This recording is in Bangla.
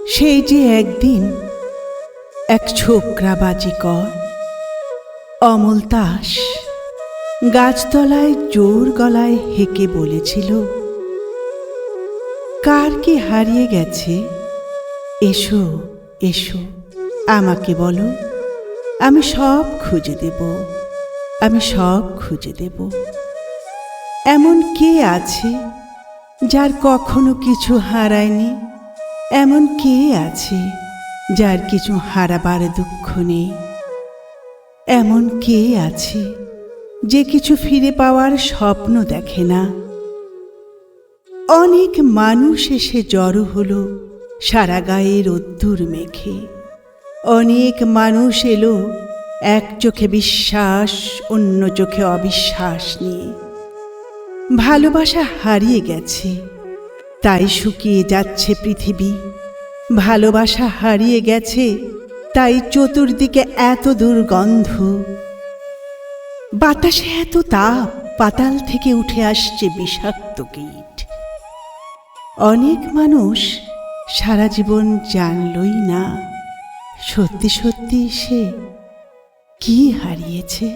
সেই যে একদিন এক ছোকরা বাজিকর অমল তাস গাছতলায় জোর গলায় হেঁকে বলেছিল, কার কি হারিয়ে গেছে, এসো এসো আমাকে বলো, আমি সব খুঁজে দেব, আমি সব খুঁজে দেব। এমন কে আছে যার কখনো কিছু হারায়নি? এমন কে আছে যার কিছু হারাবার দুঃখ নেই? এমন কে আছে যে কিছু ফিরে পাওয়ার স্বপ্ন দেখে না? অনেক মানুষ এসে জড়ো হলো সারা গায়ে রোদ্দুর মেখে। অনেক মানুষ এলো এক চোখে বিশ্বাস অন্য চোখে অবিশ্বাস নিয়ে। ভালোবাসা হারিয়ে গেছে তাই শুকিয়ে যাচ্ছে পৃথিবী। ভালোবাসা হারিয়ে গেছে তাই চতুর্দিকে এত দুর্গন্ধ। বাতাসে এত তাপ, পাতাল থেকে উঠে আসছে বিষাক্ত কীট। অনেক মানুষ সারা জীবন জানলই না সত্যি সত্যি সে কি হারিয়েছে।